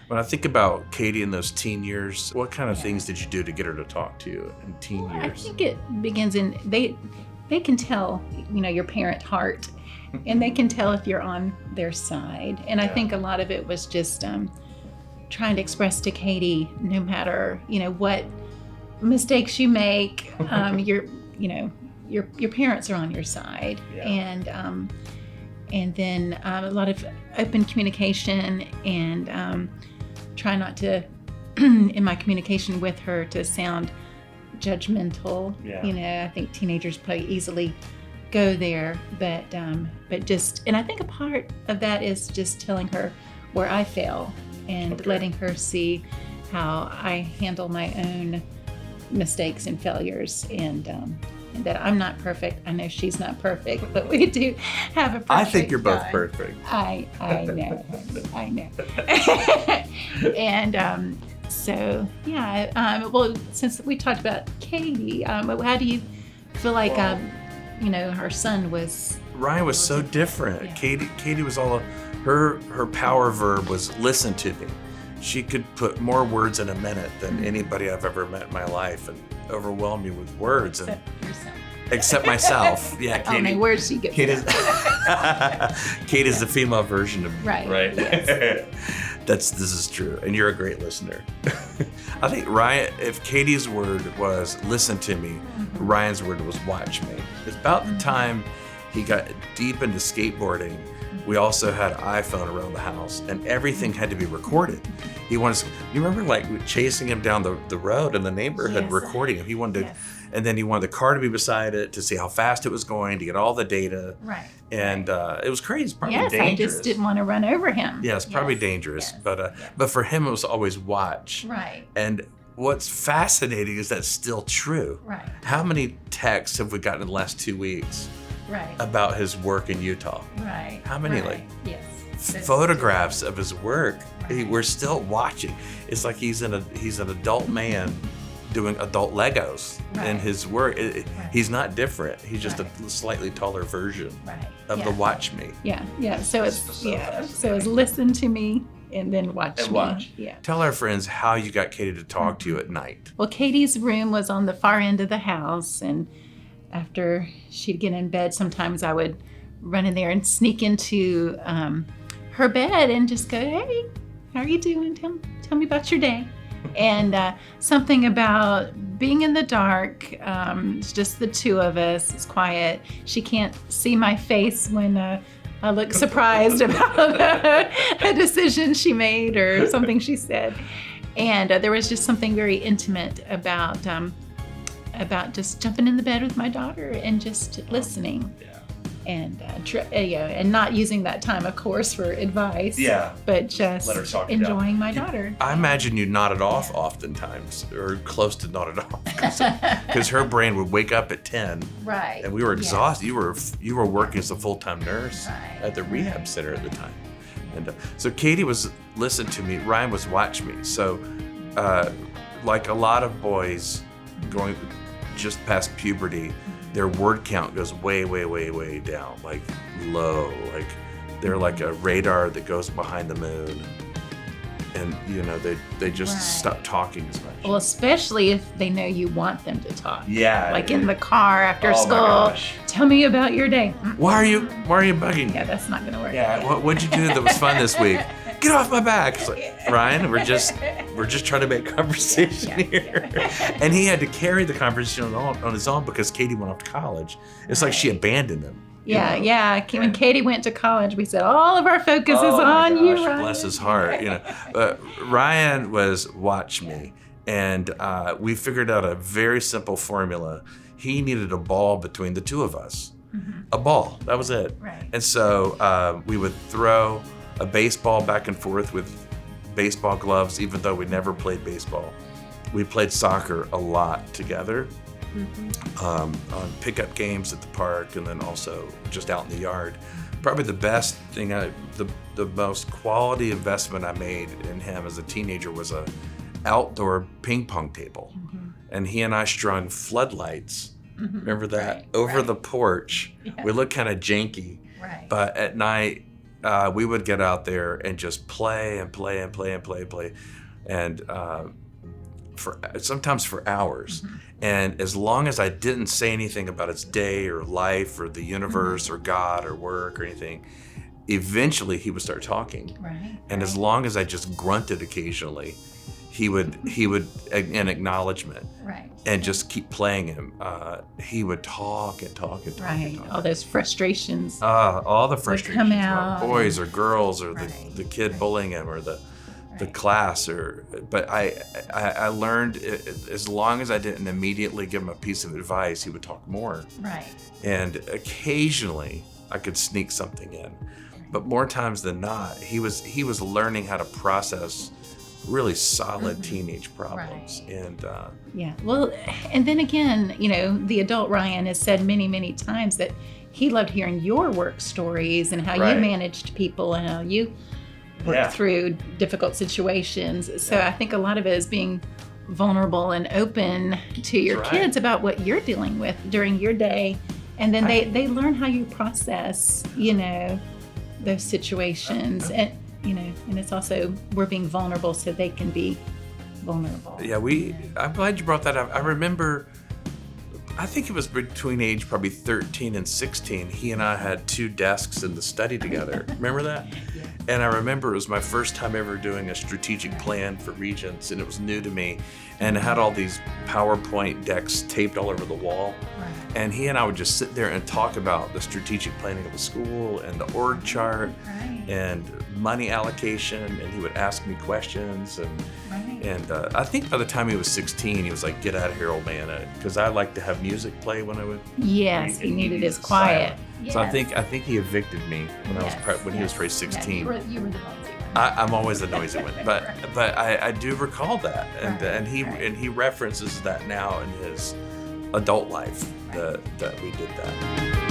When I think about Katie in those teen years, what kind of things did you do to get her to talk to you in teen I years? think it begins in they can tell, your parent heart, and they can tell if you're on their side. And I think a lot of it was just trying to express to Katie, no matter what mistakes you make, your parents are on your side, and then a lot of open communication, and try not to, in my communication with her, to sound judgmental. I think teenagers probably easily go there, but just, and I think a part of that is just telling her where I fail, and letting her see how I handle my own mistakes and failures, and that I'm not perfect. I know she's not perfect, but we do have a perfect I think you're both time. perfect. I know. I know. And well, since we talked about Katie, how do you feel like her son was? Ryan was so different. Yeah. Katie was all her power verb was listen to me. She could put more words in a minute than anybody I've ever met in my life, and overwhelm me with words. Except myself. Yeah, Katie. Oh, my words she gets. Katie's the female version of me, right? Yes. This is true, and you're a great listener. I think Ryan, if Katie's word was listen to me, Ryan's word was watch me. It's about the time he got deep into skateboarding. We also had an iPhone around the house, and everything had to be recorded. You remember like chasing him down the road in the neighborhood, recording him. He wanted to, and then he wanted the car to be beside it to see how fast it was going, to get all the data. Right. And it was crazy. It's probably dangerous. I just didn't want to run over him. Yeah, it's probably dangerous, but for him it was always watch. Right. And what's fascinating is that's still true. Right. How many texts have we gotten in the last 2 weeks? Right. About his work in Utah? Right. How many Yes. photographs of his work? Right. We're still watching. It's like he's an adult man doing adult Legos in his work. He's not different. He's just a slightly taller version of the watch me. Yeah. So it's listen to me and then watch me. Yeah. Tell our friends how you got Katie to talk to you at night. Well, Katie's room was on the far end of the house, and after she'd get in bed, sometimes I would run in there and sneak into her bed and just go, "Hey, how are you doing? Tell me about your day." And something about being in the dark, it's just the two of us, it's quiet. She can't see my face when I look surprised about a decision she made or something she said. And there was just something very intimate about just jumping in the bed with my daughter and just listening. And not using that time, of course, for advice. But just let her talk enjoying my daughter. I imagine you nodded off oftentimes, or close to nodded off, because her brain would wake up at 10. Right. And we were exhausted. You were working as a full-time nurse at the rehab center at the time. And so Katie was listen to me. Ryan was watch me. So, like a lot of boys going just past puberty, their word count goes way, way, way, way down, like low. Like they're like a radar that goes behind the moon. And, they just stop talking as much. Well, especially if they know you want them to talk. Yeah. Like in the car after school. My gosh. Tell me about your day. Why are you bugging me? Yeah, that's not going to work. Yeah, what'd you do that was fun this week? Get off my back. It's like, Ryan, we're just trying to make conversation here. And he had to carry the conversation on his own because Katie went off to college. It's like she abandoned him. Yeah. When Katie went to college, we said, all of our focus is on you, Ryan. Bless his heart. Ryan was watch me. And we figured out a very simple formula. He needed a ball between the two of us. Mm-hmm. A ball. That was it. Right. And so we would throw a baseball back and forth with baseball gloves, even though we never played baseball. We played soccer a lot together. On pickup games at the park, and then also just out in the yard. Probably the best thing, the most quality investment I made in him as a teenager was a outdoor ping pong table. And he and I strung floodlights, remember that, over the porch. We looked kind of janky, but at night we would get out there and just play and play and play and play and play, and sometimes for hours. And as long as I didn't say anything about its day or life or the universe or God or work or anything, eventually he would start talking. Right. And as long as I just grunted occasionally, he would an acknowledgement. Right. And just keep playing him. He would talk and talk and talk. Right. And talk. All those frustrations. All the frustrations come about out. boys or girls or Right. the kid bullying him or the Right. class but I learned as long as I didn't immediately give him a piece of advice, he would talk more. Right. And occasionally I could sneak something in, but more times than not, he was learning how to process really solid teenage problems. Right. And Yeah. Well, and then again, the adult Ryan has said many, many times that he loved hearing your work stories and how Right. you managed people and how you worked Yeah. through difficult situations. So Yeah. I think a lot of it is being vulnerable and open to your That's right. kids about what you're dealing with during your day. And then they learn how you process, those situations. And, and it's also, we're being vulnerable so they can be vulnerable. yeah, I'm glad you brought that up. I remember, I think it was between age probably 13 and 16, he and I had 2 desks in the study together. Remember that? Yeah. And I remember it was my first time ever doing a strategic plan for Regents, and it was new to me. And it had all these PowerPoint decks taped all over the wall. Right. And he and I would just sit there and talk about the strategic planning of the school and the org chart Right. and money allocation. And he would ask me questions. Right. And I think by the time he was 16, he was like, "Get out of here, old man," because I like to have music play when I would. Yes, read, he and needed his was quiet. silent. Yes. So I think he evicted me when I was when he was probably 16. Yeah, you were the noisy one. I'm always the noisy one, but I do recall that, Right, and he references that now in his adult life Right. that we did that.